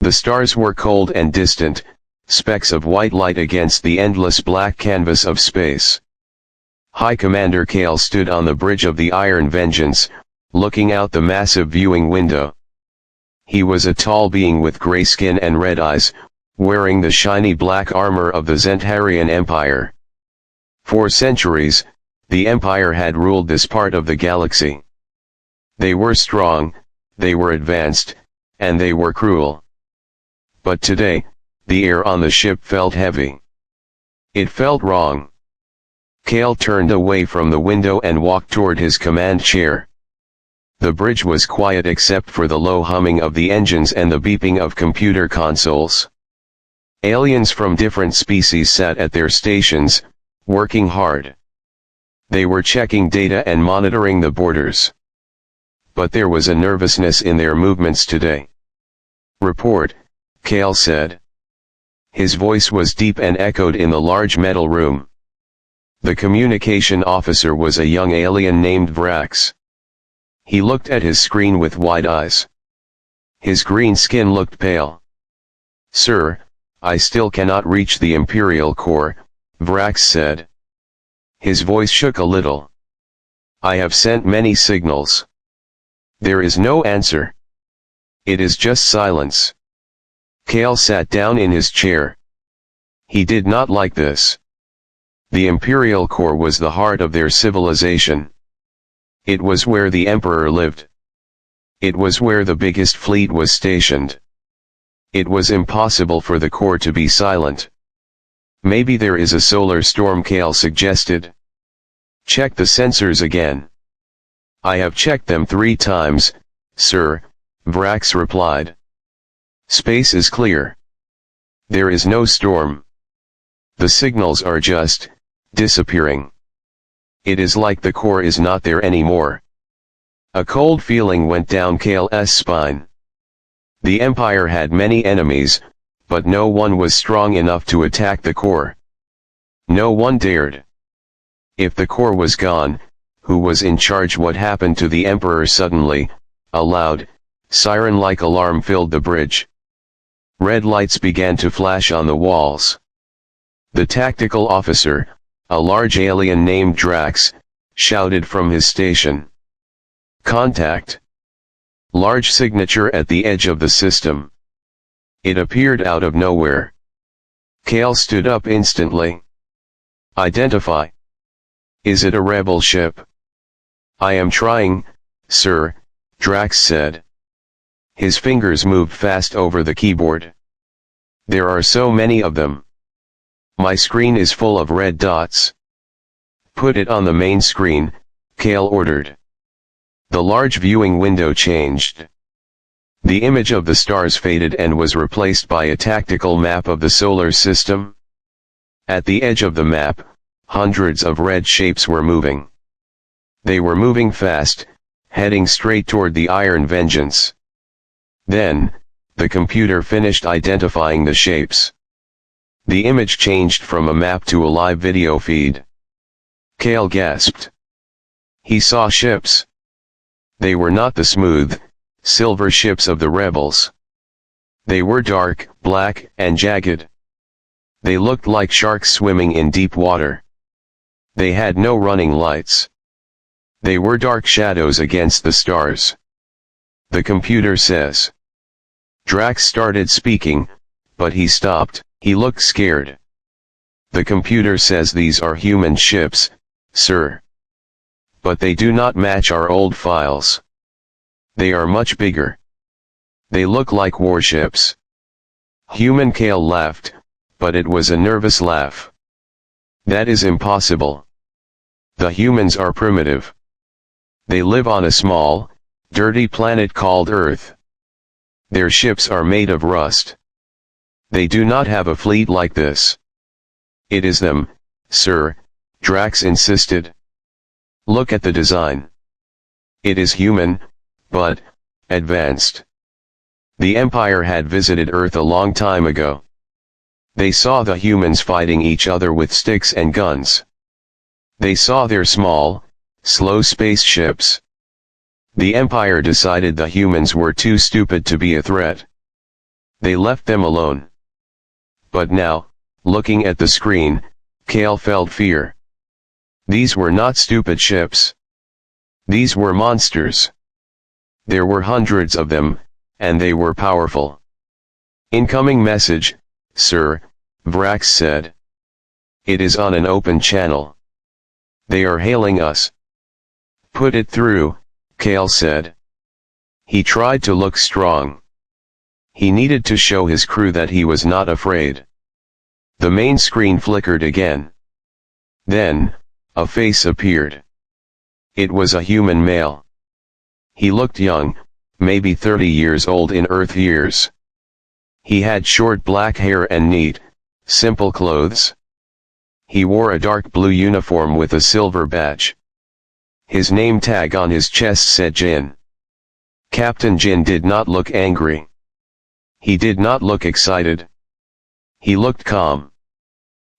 The stars were cold and distant, specks of white light against the endless black canvas of space. High Commander Kale stood on the bridge of the Iron Vengeance, looking out the massive viewing window. He was a tall being with gray skin and red eyes, wearing the shiny black armor of the Zentarian Empire. For centuries, the Empire had ruled this part of the galaxy. They were strong, they were advanced, and they were cruel. But today, the air on the ship felt heavy. It felt wrong. Kale turned away from the window and walked toward his command chair. The bridge was quiet except for the low humming of the engines and the beeping of computer consoles. Aliens from different species sat at their stations, working hard. They were checking data and monitoring the borders. But there was a nervousness in their movements today. "Report," Kale said. His voice was deep and echoed in the large metal room. The communication officer was a young alien named Vrax. He looked at his screen with wide eyes. His green skin looked pale. "Sir, I still cannot reach the Imperial core," Vrax said. His voice shook a little. "I have sent many signals. There is no answer. It is just silence." Kale sat down in his chair. He did not like this. The Imperial core was the heart of their civilization. It was where the Emperor lived. It was where the biggest fleet was stationed. It was impossible for the core to be silent. "Maybe there is a solar storm," Kale suggested. "Check the sensors again." "I have checked them 3 times, sir," Vrax replied. "Space is clear. There is no storm. The signals are just disappearing. It is like the core is not there anymore." A cold feeling went down Kale's spine. The Empire had many enemies, but no one was strong enough to attack the core. No one dared. If the core was gone, who was in charge? What happened to the Emperor? Suddenly, a loud, siren-like alarm filled the bridge. Red lights began to flash on the walls. The tactical officer, a large alien named Drax, shouted from his station. "Contact." Large signature at the edge of the system. It appeared out of nowhere. Kale stood up instantly. "Identify. Is it a rebel ship?" "I am trying, sir," Drax said. His fingers moved fast over the keyboard. "There are so many of them. My screen is full of red dots." "Put it on the main screen," Kale ordered. The large viewing window changed. The image of the stars faded and was replaced by a tactical map of the solar system. At the edge of the map, hundreds of red shapes were moving. They were moving fast, heading straight toward the Iron Vengeance. Then, the computer finished identifying the shapes. The image changed from a map to a live video feed. Kale gasped. He saw ships. They were not the smooth, silver ships of the rebels. They were dark, black, and jagged. They looked like sharks swimming in deep water. They had no running lights. They were dark shadows against the stars. "The computer says." Drax started speaking, but he stopped. He looked scared. "The computer says these are human ships, sir. But they do not match our old files. They are much bigger. They look like warships." Human Kale laughed, but it was a nervous laugh. "That is impossible. The humans are primitive. They live on a small, dirty planet called Earth. Their ships are made of rust. They do not have a fleet like this." "It is them, sir," Drax insisted. "Look at the design. It is human, but advanced. The Empire had visited Earth a long time ago. They saw the humans fighting each other with sticks and guns. They saw their small, slow spaceships. The Empire decided the humans were too stupid to be a threat. They left them alone. But now, looking at the screen, Kale felt fear. These were not stupid ships. These were monsters. There were hundreds of them, and they were powerful. "Incoming message, sir," Vrax said. "It is on an open channel. They are hailing us." "Put it through," Kale said. He tried to look strong. He needed to show his crew that he was not afraid. The main screen flickered again. Then, a face appeared. It was a human male. He looked young, maybe 30 years old in Earth years. He had short black hair and neat, simple clothes. He wore a dark blue uniform with a silver badge. His name tag on his chest said Jin. Captain Jin did not look angry. He did not look excited. He looked calm.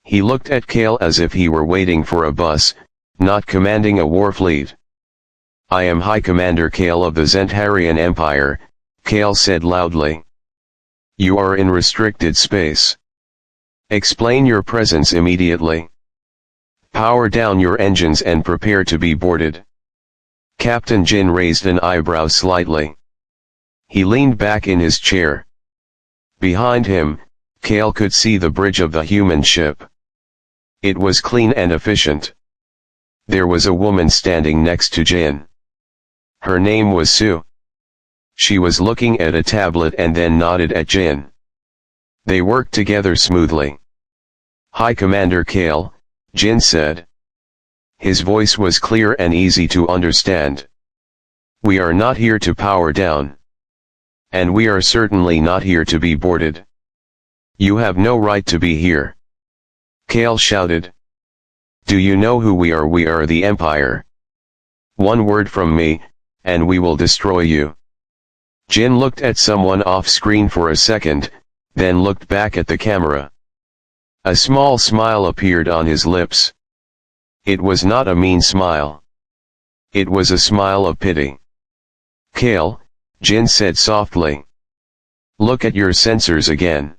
He looked at Kale as if he were waiting for a bus, not commanding a warfleet. "I am High Commander Kale of the Zentarian Empire," Kale said loudly. "You are in restricted space. Explain your presence immediately. Power down your engines and prepare to be boarded." Captain Jin raised an eyebrow slightly. He leaned back in his chair. Behind him, Kale could see the bridge of the human ship. It was clean and efficient. There was a woman standing next to Jin. Her name was Sue. She was looking at a tablet and then nodded at Jin. They worked together smoothly. "High Commander Kale," Jin said. His voice was clear and easy to understand. "We are not here to power down. And we are certainly not here to be boarded. You have no right to be here." Kale shouted. "Do you know who we are? We are the Empire. One word from me, and we will destroy you." Jin looked at someone off-screen for a second, then looked back at the camera. A small smile appeared on his lips. It was not a mean smile. It was a smile of pity. "Kale," Jin said softly. "Look at your sensors again.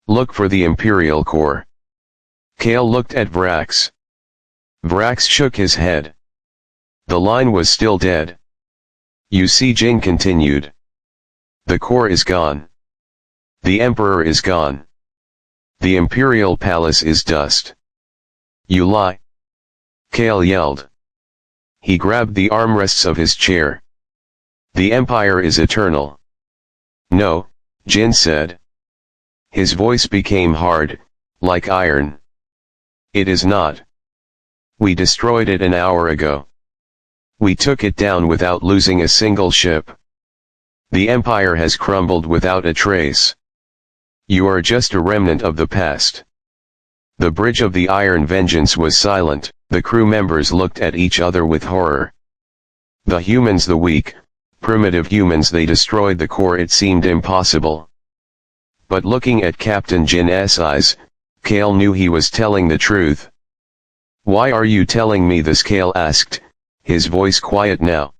Look for the Imperial core." Kale looked at Vrax. Vrax shook his head. The line was still dead. "You see," Jin continued. "The core is gone. The Emperor is gone. The Imperial Palace is dust." "You lie!" Kale yelled. He grabbed the armrests of his chair. "The Empire is eternal." "No," Jin said. His voice became hard, like iron. "It is not. We destroyed it an hour ago. We took it down without losing a single ship. The Empire has crumbled without a trace. You are just a remnant of the past." The bridge of the Iron Vengeance was silent. The crew members looked at each other with horror. The humans, the weak, primitive humans, they destroyed the core. It seemed impossible. But looking at Captain Jin's eyes, Kale knew he was telling the truth. "Why are you telling me this?" Kale asked, his voice quiet now.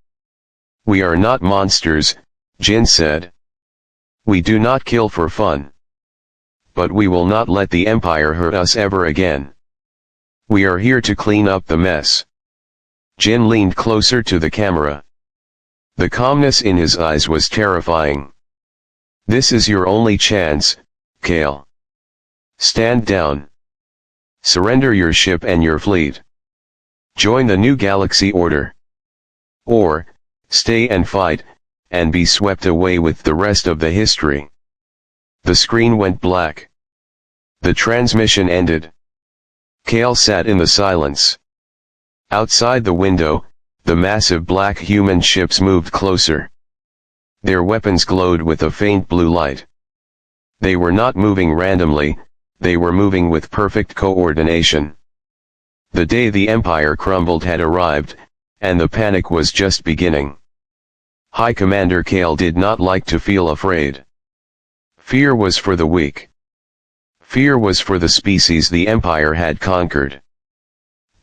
"We are not monsters," Jin said. "We do not kill for fun. But we will not let the Empire hurt us ever again. We are here to clean up the mess." Jin leaned closer to the camera. The calmness in his eyes was terrifying. "This is your only chance, Kale. Stand down. Surrender your ship and your fleet. Join the new galaxy order. Or, stay and fight, and be swept away with the rest of the history." The screen went black. The transmission ended. Kale sat in the silence. Outside the window, the massive black human ships moved closer. Their weapons glowed with a faint blue light. They were not moving randomly, they were moving with perfect coordination. The day the Empire crumbled had arrived, and the panic was just beginning. High Commander Kale did not like to feel afraid. Fear was for the weak. Fear was for the species the Empire had conquered.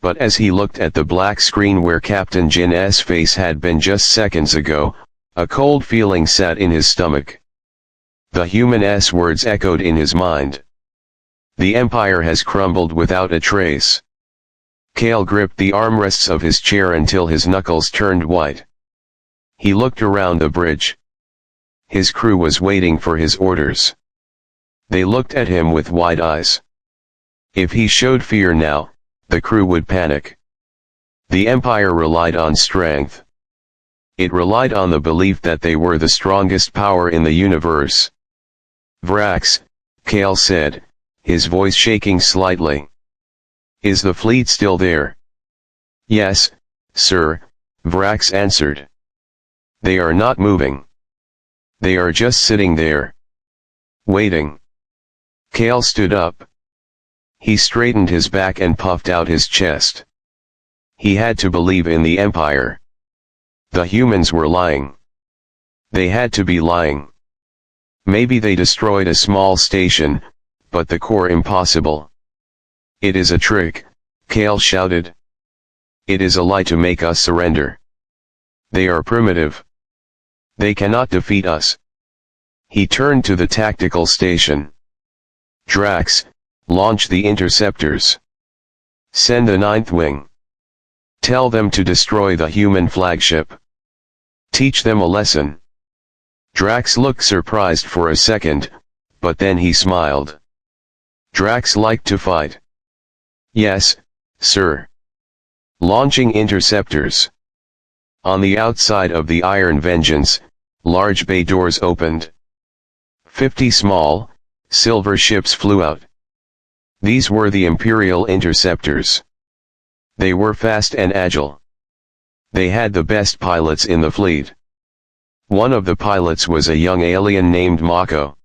But as he looked at the black screen where Captain Jin's face had been just seconds ago, a cold feeling sat in his stomach. The human's words echoed in his mind. The Empire has crumbled without a trace. Kale gripped the armrests of his chair until his knuckles turned white. He looked around the bridge. His crew was waiting for his orders. They looked at him with wide eyes. If he showed fear now, the crew would panic. The Empire relied on strength. It relied on the belief that they were the strongest power in the universe. "Vrax," Kale said, his voice shaking slightly. "Is the fleet still there?" "Yes, sir," Vrax answered. "They are not moving. They are just sitting there. Waiting." Kale stood up. He straightened his back and puffed out his chest. He had to believe in the Empire. The humans were lying. They had to be lying. Maybe they destroyed a small station, but the core impossible. "It is a trick," Kale shouted. "It is a lie to make us surrender. They are primitive. They cannot defeat us." He turned to the tactical station. "Drax, launch the interceptors. Send the 9th Wing. Tell them to destroy the human flagship. Teach them a lesson." Drax looked surprised for a second, but then he smiled. Drax liked to fight. "Yes, sir." Launching interceptors. On the outside of the Iron Vengeance, large bay doors opened. 50 small, silver ships flew out. These were the Imperial interceptors. They were fast and agile. They had the best pilots in the fleet. One of the pilots was a young alien named Mako.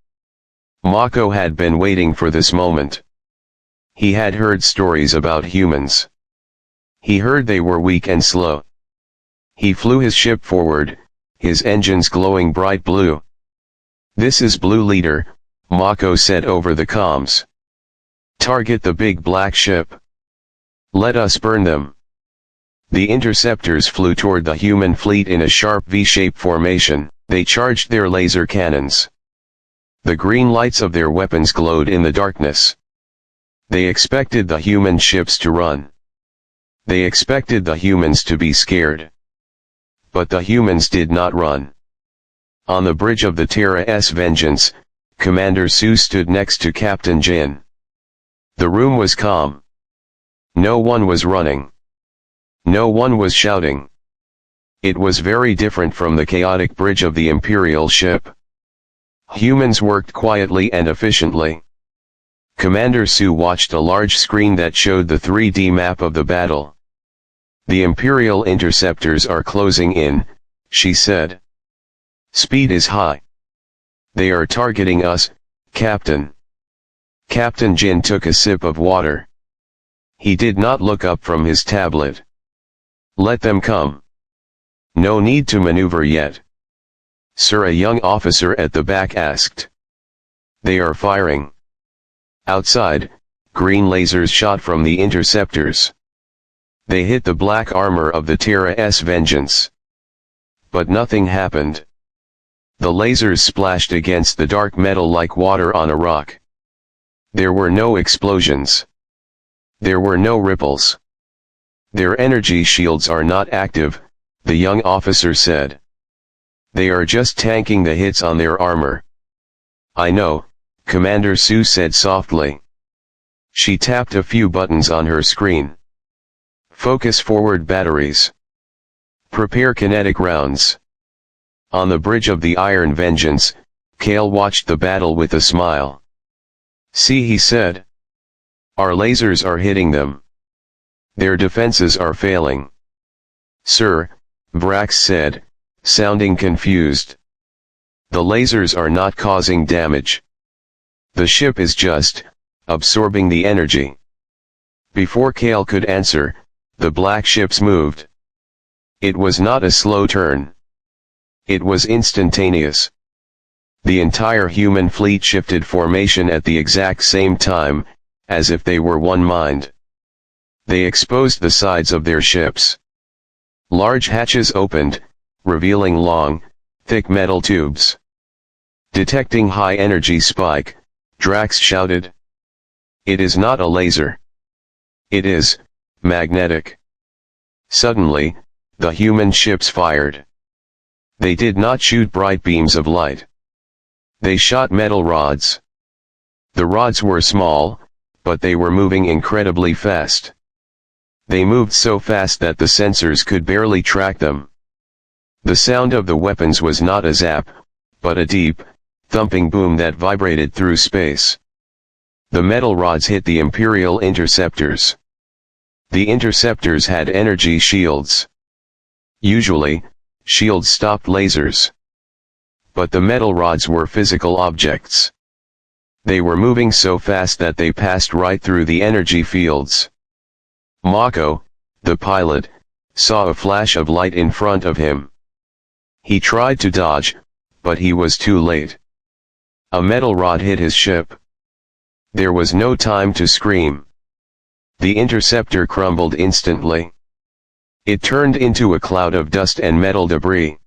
Mako had been waiting for this moment. He had heard stories about humans. He heard they were weak and slow. He flew his ship forward, his engines glowing bright blue. "This is Blue Leader," Mako said over the comms. "Target the big black ship. Let us burn them." The interceptors flew toward the human fleet in a sharp V-shaped formation. They charged their laser cannons. The green lights of their weapons glowed in the darkness. They expected the human ships to run. They expected the humans to be scared. But the humans did not run. On the bridge of the Terra's Vengeance, Commander Sue stood next to Captain Jin. The room was calm. No one was running. No one was shouting. It was very different from the chaotic bridge of the Imperial ship. Humans worked quietly and efficiently. Commander Sue watched a large screen that showed the 3D map of the battle. "The Imperial interceptors are closing in," she said. "Speed is high. They are targeting us, Captain." Captain Jin took a sip of water. He did not look up from his tablet. "Let them come. No need to maneuver yet." "Sir," a young officer at the back asked. "They are firing." Outside, green lasers shot from the interceptors. They hit the black armor of the Terra's Vengeance. But nothing happened. The lasers splashed against the dark metal like water on a rock. There were no explosions. There were no ripples. "Their energy shields are not active," the young officer said. "They are just tanking the hits on their armor." "I know," Commander Sue said softly. She tapped a few buttons on her screen. "Focus forward batteries. Prepare kinetic rounds." On the bridge of the Iron Vengeance, Kale watched the battle with a smile. "See," he said. "Our lasers are hitting them. Their defenses are failing." "Sir," Vrax said, sounding confused. "The lasers are not causing damage. The ship is just absorbing the energy." Before Kale could answer, the black ships moved. It was not a slow turn. It was instantaneous. The entire human fleet shifted formation at the exact same time, as if they were one mind. They exposed the sides of their ships. Large hatches opened, revealing long, thick metal tubes. Detecting high-energy spike, Drax shouted. "It is not a laser. It is magnetic." Suddenly, the human ships fired. They did not shoot bright beams of light. They shot metal rods. The rods were small, but they were moving incredibly fast. They moved so fast that the sensors could barely track them. The sound of the weapons was not a zap, but a deep, thumping boom that vibrated through space. The metal rods hit the Imperial interceptors. The interceptors had energy shields. Usually, shields stopped lasers. But the metal rods were physical objects. They were moving so fast that they passed right through the energy fields. Mako, the pilot, saw a flash of light in front of him. He tried to dodge, but he was too late. A metal rod hit his ship. There was no time to scream. The interceptor crumbled instantly. It turned into a cloud of dust and metal debris.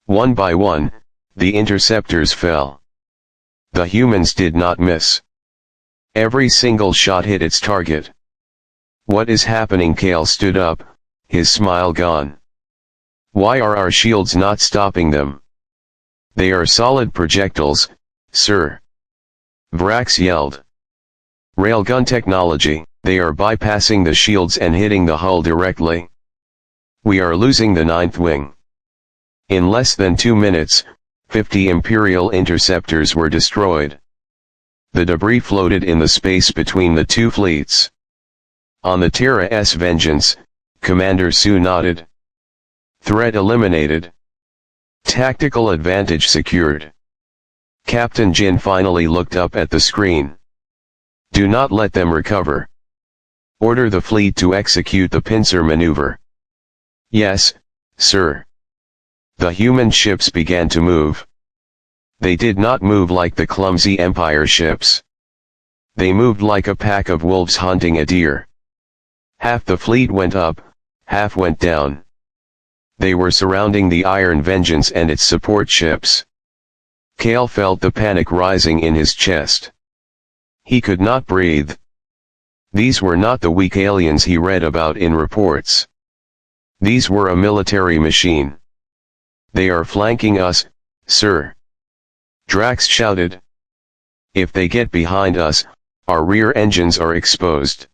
One by one, the interceptors fell. The humans did not miss. Every single shot hit its target. "What is happening?" Kale stood up, his smile gone. "Why are our shields not stopping them?" "They are solid projectiles, sir," Vrax yelled. "Railgun technology, they are bypassing the shields and hitting the hull directly. We are losing the ninth wing." In less than 2 minutes, 50 Imperial interceptors were destroyed. The debris floated in the space between the two fleets. On the Terra's Vengeance, Commander Sue nodded. "Threat eliminated. Tactical advantage secured." Captain Jin finally looked up at the screen. "Do not let them recover. Order the fleet to execute the pincer maneuver." "Yes, sir." The human ships began to move. They did not move like the clumsy Empire ships. They moved like a pack of wolves hunting a deer. Half the fleet went up, half went down. They were surrounding the Iron Vengeance and its support ships. Kale felt the panic rising in his chest. He could not breathe. These were not the weak aliens he read about in reports. These were a military machine. "They are flanking us, sir," Drax shouted. "If they get behind us, our rear engines are exposed."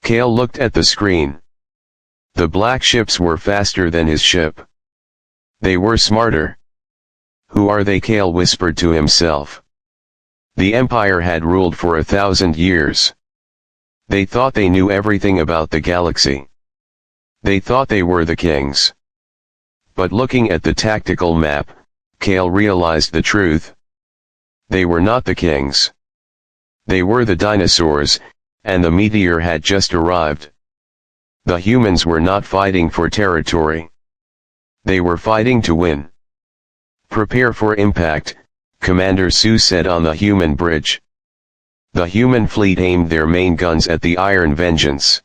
Kale looked at the screen. The black ships were faster than his ship. They were smarter. "Who are they?" Kale whispered to himself. The Empire had ruled for 1,000 years. They thought they knew everything about the galaxy. They thought they were the kings. But looking at the tactical map, Kale realized the truth. They were not the kings. They were the dinosaurs, and the meteor had just arrived. The humans were not fighting for territory. They were fighting to win. "Prepare for impact," Commander Sue said on the human bridge. The human fleet aimed their main guns at the Iron Vengeance.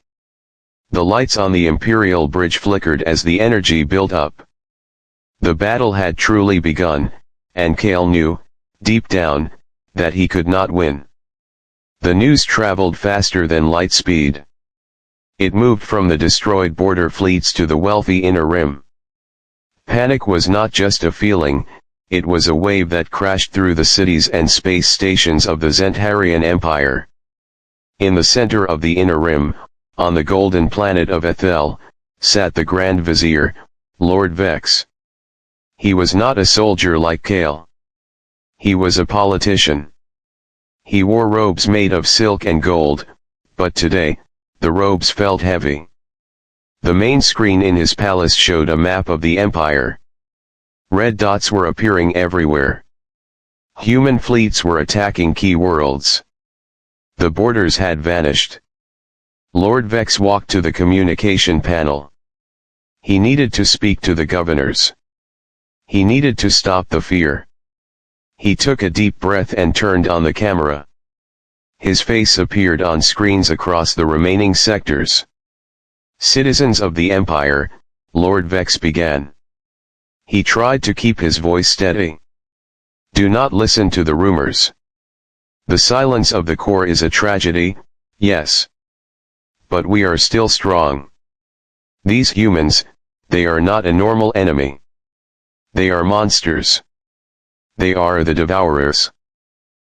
The lights on the Imperial bridge flickered as the energy built up. The battle had truly begun, and Kale knew, deep down, that he could not win. The news traveled faster than light speed. It moved from the destroyed border fleets to the wealthy Inner Rim. Panic was not just a feeling, it was a wave that crashed through the cities and space stations of the Zentarian Empire. In the center of the Inner Rim, on the golden planet of Ethel, sat the Grand Vizier, Lord Vex. He was not a soldier like Kale. He was a politician. He wore robes made of silk and gold, but today, the robes felt heavy. The main screen in his palace showed a map of the Empire. Red dots were appearing everywhere. Human fleets were attacking key worlds. The borders had vanished. Lord Vex walked to the communication panel. He needed to speak to the governors. He needed to stop the fear. He took a deep breath and turned on the camera. His face appeared on screens across the remaining sectors. "Citizens of the Empire," Lord Vex began. He tried to keep his voice steady. Do not listen to the rumors. The silence of the core is a tragedy, yes. But we are still strong. These humans, they are not a normal enemy. They are monsters. They are the devourers.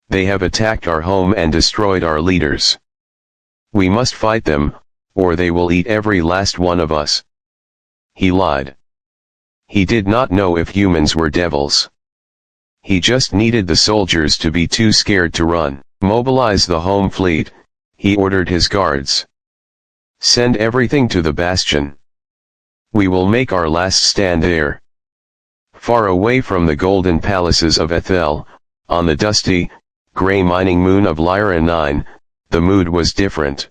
They have attacked our home and destroyed our leaders. We must fight them, or they will eat every last one of us. He lied. He did not know if humans were devils. He just needed the soldiers to be too scared to run. Mobilize the home fleet, he ordered his guards. Send everything to the bastion. We will make our last stand there. Far away from the golden palaces of Ethel, on the dusty, gray mining moon of Lyra 9, the mood was different.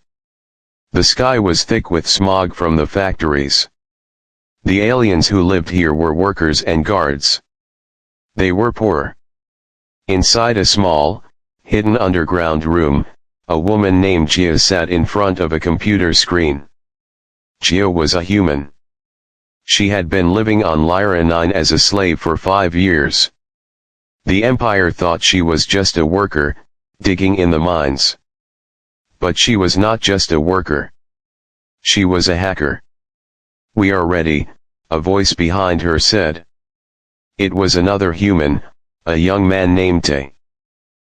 The sky was thick with smog from the factories. The aliens who lived here were workers and guards. They were poor. Inside a small, hidden underground room, a woman named Gia sat in front of a computer screen. Gia was a human. She had been living on Lyra 9 as a slave for 5 years. The Empire thought she was just a worker, digging in the mines. But she was not just a worker. She was a hacker. We are ready, a voice behind her said. It was another human, a young man named Tay.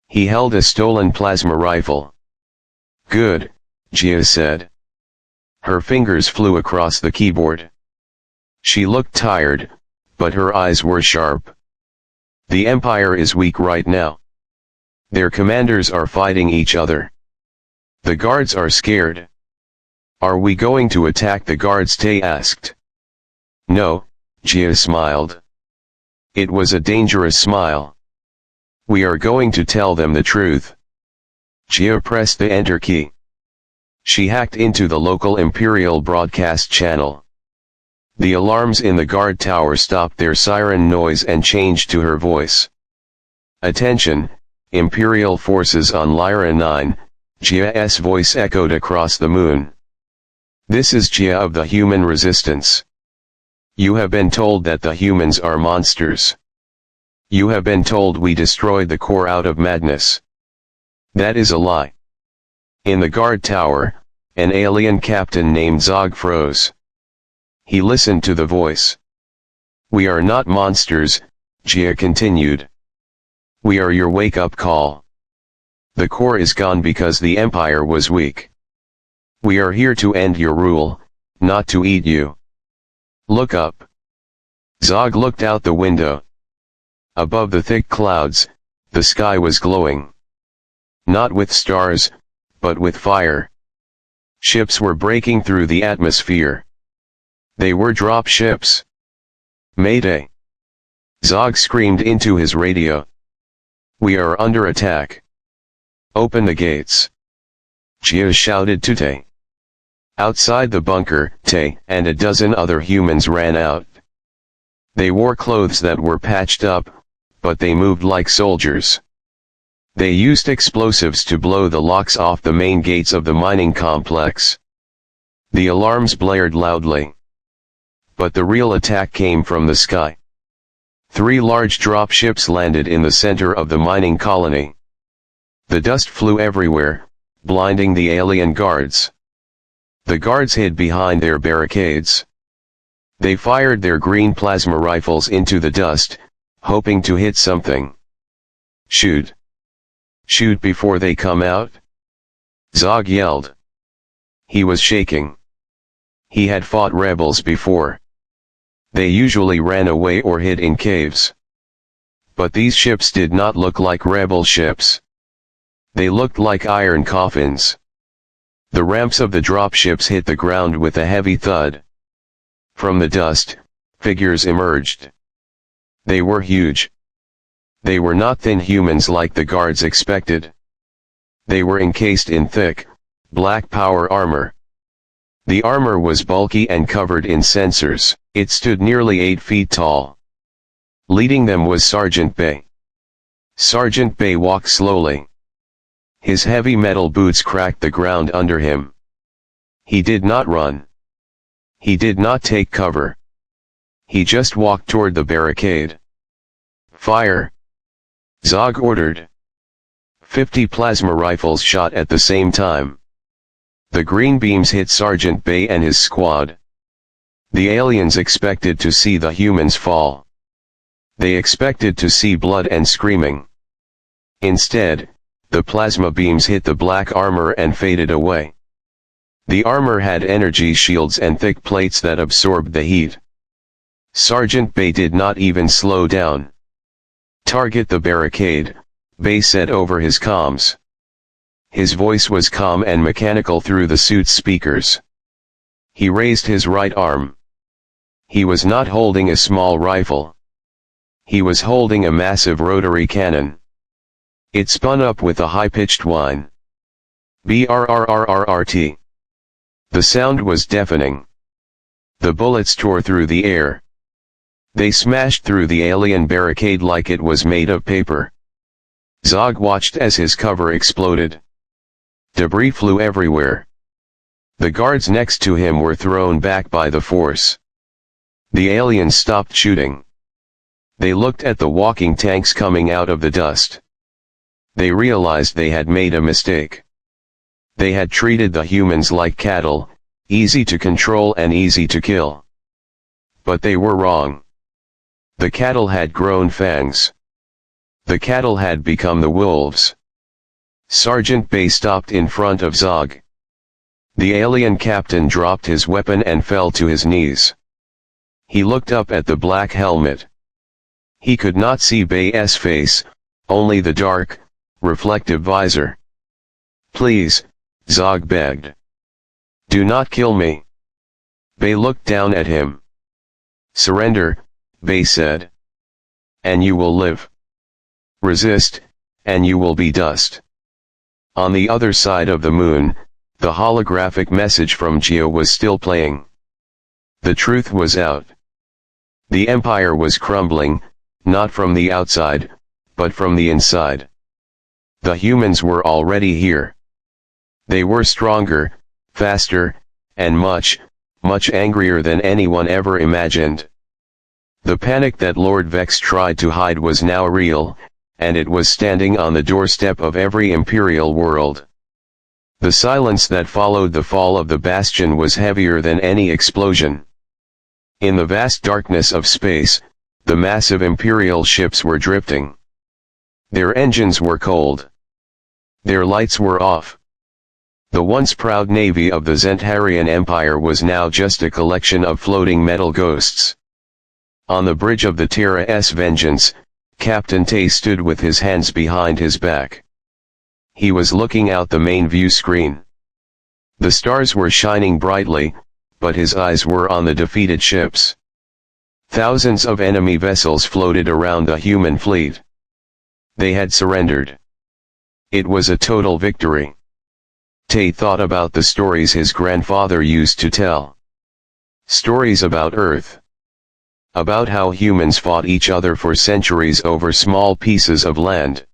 He held a stolen plasma rifle. Good, Gia said. Her fingers flew across the keyboard. She looked tired, but her eyes were sharp. The Empire is weak right now. Their commanders are fighting each other. The guards are scared. Are we going to attack the guards? Tay asked. No, Gia smiled. It was a dangerous smile. We are going to tell them the truth. Gia pressed the enter key. She hacked into the local Imperial broadcast channel. The alarms in the guard tower stopped their siren noise and changed to her voice. Attention, Imperial forces on Lyra 9, Gia's voice echoed across the moon. This is Gia of the Human Resistance. You have been told that the humans are monsters. You have been told we destroyed the core out of madness. That is a lie. In the guard tower, an alien captain named Zog froze. He listened to the voice. We are not monsters, Gia continued. We are your wake-up call. The core is gone because the Empire was weak. We are here to end your rule, not to eat you. Look up. Zog looked out the window. Above the thick clouds, the sky was glowing. Not with stars, but with fire. Ships were breaking through the atmosphere. They were drop ships. Mayday! Zog screamed into his radio. We are under attack. Open the gates. Gia shouted to Tay. Outside the bunker, Tay and a dozen other humans ran out. They wore clothes that were patched up, but they moved like soldiers. They used explosives to blow the locks off the main gates of the mining complex. The alarms blared loudly. But the real attack came from the sky. 3 large drop ships landed in the center of the mining colony. The dust flew everywhere, blinding the alien guards. The guards hid behind their barricades. They fired their green plasma rifles into the dust, hoping to hit something. Shoot! Shoot before they come out! Zog yelled. He was shaking. He had fought rebels before. They usually ran away or hid in caves. But these ships did not look like rebel ships. They looked like iron coffins. The ramps of the drop ships hit the ground with a heavy thud. From the dust, figures emerged. They were huge. They were not thin humans like the guards expected. They were encased in thick, black power armor. The armor was bulky and covered in sensors. It stood nearly 8 feet tall. Leading them was Sergeant Bay. Sergeant Bay walked slowly. His heavy metal boots cracked the ground under him. He did not run. He did not take cover. He just walked toward the barricade. Fire! Zog ordered. 50 plasma rifles shot at the same time. The green beams hit Sergeant Bay and his squad. The aliens expected to see the humans fall. They expected to see blood and screaming. Instead, the plasma beams hit the black armor and faded away. The armor had energy shields and thick plates that absorbed the heat. Sergeant Bay did not even slow down. "Target the barricade," Bay said over his comms. His voice was calm and mechanical through the suit's speakers. He raised his right arm. He was not holding a small rifle. He was holding a massive rotary cannon. It spun up with a high-pitched whine. Brrrrrrt. The sound was deafening. The bullets tore through the air. They smashed through the alien barricade like it was made of paper. Zog watched as his cover exploded. Debris flew everywhere. The guards next to him were thrown back by the force. The aliens stopped shooting. They looked at the walking tanks coming out of the dust. They realized they had made a mistake. They had treated the humans like cattle, easy to control and easy to kill. But they were wrong. The cattle had grown fangs. The cattle had become the wolves. Sergeant Bay stopped in front of Zog. The alien captain dropped his weapon and fell to his knees. He looked up at the black helmet. He could not see Bay's face, only the dark, reflective visor. "Please," Zog begged. "Do not kill me." Bay looked down at him. "Surrender," Bay said. "And you will live. Resist, and you will be dust." On the other side of the moon, the holographic message from Geo was still playing. The truth was out. The Empire was crumbling, not from the outside, but from the inside. The humans were already here. They were stronger, faster, and much, much angrier than anyone ever imagined. The panic that Lord Vex tried to hide was now real, and it was standing on the doorstep of every Imperial world. The silence that followed the fall of the bastion was heavier than any explosion. In the vast darkness of space, the massive Imperial ships were drifting. Their engines were cold. Their lights were off. The once proud navy of the Zentarian Empire was now just a collection of floating metal ghosts. On the bridge of the Terra's Vengeance, Captain Tay stood with his hands behind his back. He was looking out the main view screen. The stars were shining brightly, but his eyes were on the defeated ships. Thousands of enemy vessels floated around the human fleet. They had surrendered. It was a total victory. Tay thought about the stories his grandfather used to tell. Stories about Earth. About how humans fought each other for centuries over small pieces of land.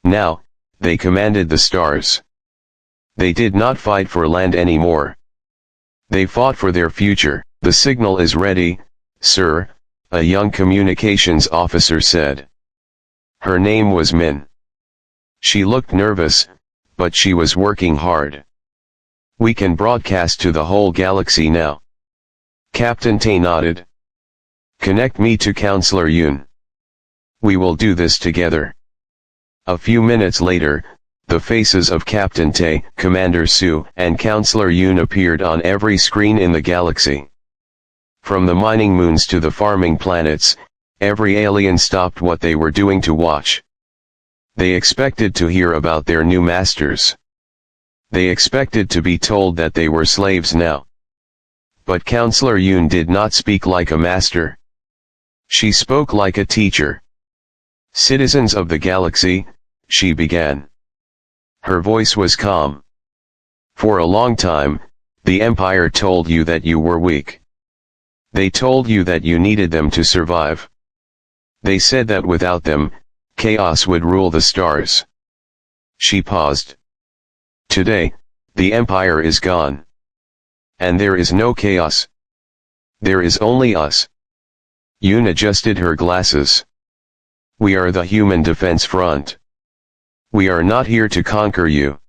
Now, they commanded the stars. They did not fight for land anymore. They fought for their future. "The signal is ready, sir," a young communications officer said. Her name was Min. She looked nervous, but she was working hard. "We can broadcast to the whole galaxy now." Captain Tay nodded. "Connect me to Counselor Yoon. We will do this together." A few minutes later, the faces of Captain Tay, Commander Su, and Counselor Yoon appeared on every screen in the galaxy. From the mining moons to the farming planets, every alien stopped what they were doing to watch. They expected to hear about their new masters. They expected to be told that they were slaves now. But Counselor Yoon did not speak like a master. She spoke like a teacher. "Citizens of the galaxy," she began. Her voice was calm. "For a long time, the Empire told you that you were weak. They told you that you needed them to survive. They said that without them, chaos would rule the stars." She paused. "Today, the Empire is gone. And there is no chaos. There is only us." Yoon adjusted her glasses. We are the human defense front. We are not here to conquer you.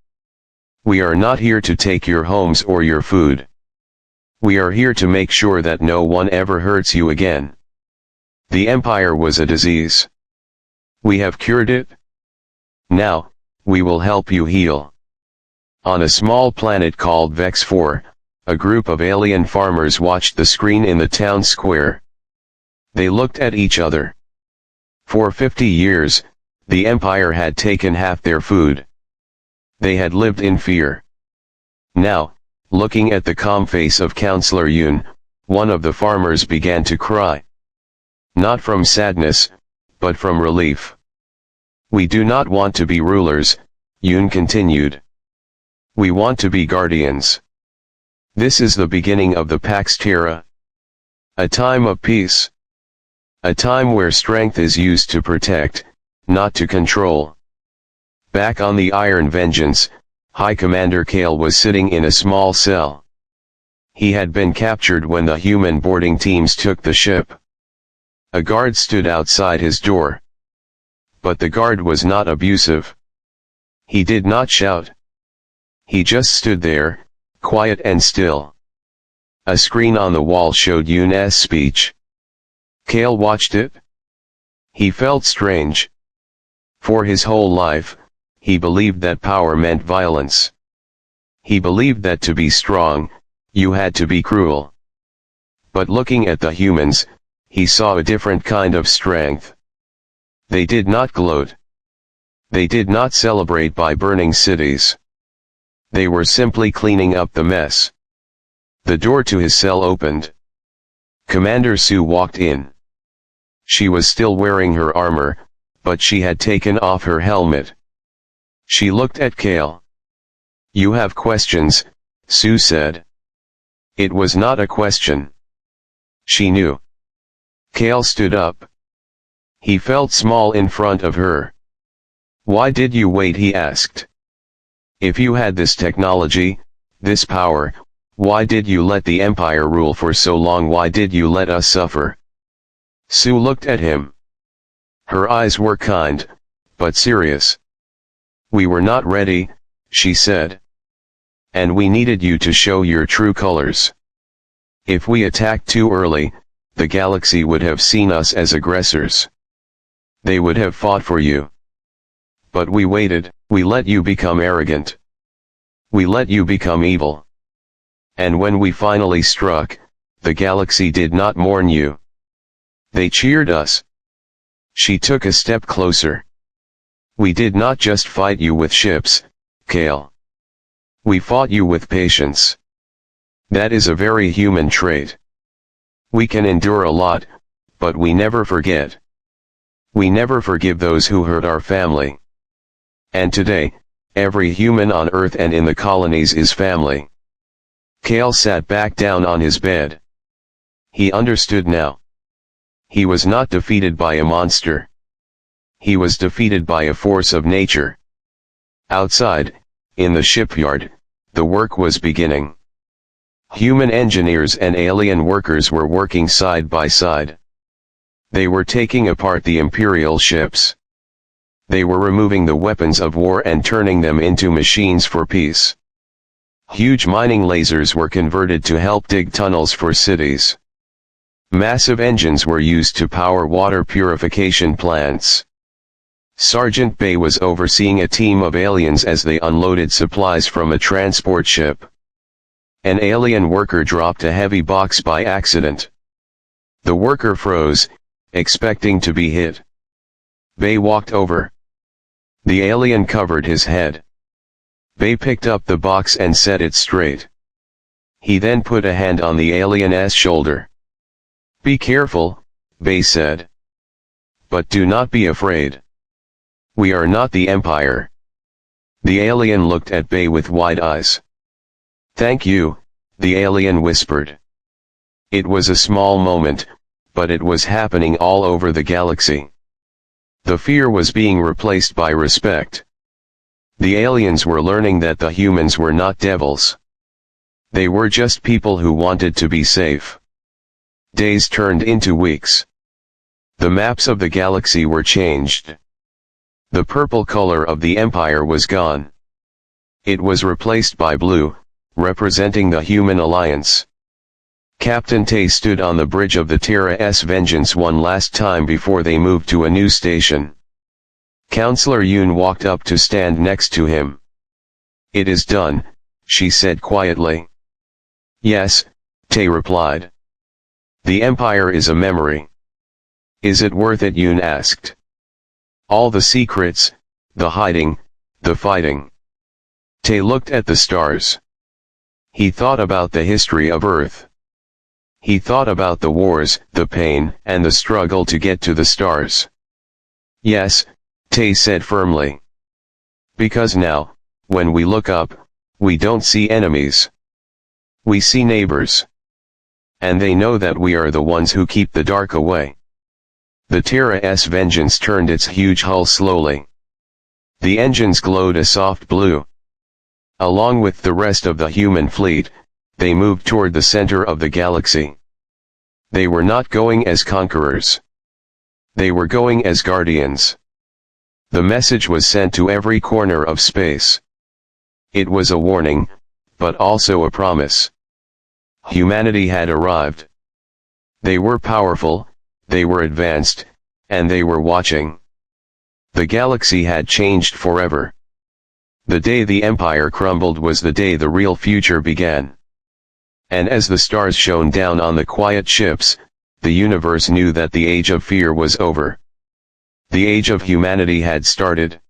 We are not here to take your homes or your food. We are here to make sure that no one ever hurts you again. The Empire was a disease. We have cured it. Now, we will help you heal. On a small planet called Vex 4, a group of alien farmers watched the screen in the town square. They looked at each other. For 50 years, the Empire had taken half their food. They had lived in fear. Now, looking at the calm face of Counselor Yoon, one of the farmers began to cry. Not from sadness, but from relief. We do not want to be rulers, Yoon continued. We want to be guardians. This is the beginning of the Pax Terra. A time of peace. A time where strength is used to protect, not to control. Back on the Iron Vengeance, High Commander Kale was sitting in a small cell. He had been captured when the human boarding teams took the ship. A guard stood outside his door. But the guard was not abusive. He did not shout. He just stood there, quiet and still. A screen on the wall showed Yoon's speech. Kale watched it. He felt strange. For his whole life, he believed that power meant violence. He believed that to be strong, you had to be cruel. But looking at the humans, he saw a different kind of strength. They did not gloat. They did not celebrate by burning cities. They were simply cleaning up the mess. The door to his cell opened. Commander Sue walked in. She was still wearing her armor, but she had taken off her helmet. She looked at Kale. You have questions, Sue said. It was not a question. She knew. Kale stood up. He felt small in front of her. Why did you wait, he asked. If you had this technology, this power, why did you let the Empire rule for so long? Why did you let us suffer? Sue looked at him. Her eyes were kind, but serious. We were not ready, she said. And we needed you to show your true colors. If we attacked too early, the galaxy would have seen us as aggressors. They would have fought for you. But we waited, we let you become arrogant. We let you become evil. And when we finally struck, the galaxy did not mourn you. They cheered us. She took a step closer. We did not just fight you with ships, Kale. We fought you with patience. That is a very human trait. We can endure a lot, but we never forget. We never forgive those who hurt our family. And today, every human on Earth and in the colonies is family. Kale sat back down on his bed. He understood now. He was not defeated by a monster. He was defeated by a force of nature. Outside, in the shipyard, the work was beginning. Human engineers and alien workers were working side by side. They were taking apart the Imperial ships. They were removing the weapons of war and turning them into machines for peace. Huge mining lasers were converted to help dig tunnels for cities. Massive engines were used to power water purification plants. Sergeant Bay was overseeing a team of aliens as they unloaded supplies from a transport ship. An alien worker dropped a heavy box by accident. The worker froze, expecting to be hit. Bay walked over. The alien covered his head. Bay picked up the box and set it straight. He then put a hand on the alien's shoulder. Be careful, Bay said. But do not be afraid. We are not the Empire. The alien looked at Bay with wide eyes. Thank you, the alien whispered. It was a small moment, but it was happening all over the galaxy. The fear was being replaced by respect. The aliens were learning that the humans were not devils. They were just people who wanted to be safe. Days turned into weeks. The maps of the galaxy were changed. The purple color of the Empire was gone. It was replaced by blue, representing the human alliance. Captain Tay stood on the bridge of the Terra-S Vengeance one last time before they moved to a new station. Counselor Yoon walked up to stand next to him. "It is done," she said quietly. "Yes," Tay replied. "The Empire is a memory." "Is it worth it?" Yoon asked. "All the secrets, the hiding, the fighting." Tay looked at the stars. He thought about the history of Earth. He thought about the wars, the pain, and the struggle to get to the stars. "Yes," Tay said firmly. "Because now, when we look up, we don't see enemies. We see neighbors. And they know that we are the ones who keep the dark away." The Terra-S Vengeance turned its huge hull slowly. The engines glowed a soft blue. Along with the rest of the human fleet, they moved toward the center of the galaxy. They were not going as conquerors. They were going as guardians. The message was sent to every corner of space. It was a warning, but also a promise. Humanity had arrived. They were powerful, they were advanced, and they were watching. The galaxy had changed forever. The day the Empire crumbled was the day the real future began. And as the stars shone down on the quiet ships, the universe knew that the age of fear was over. The age of humanity had started.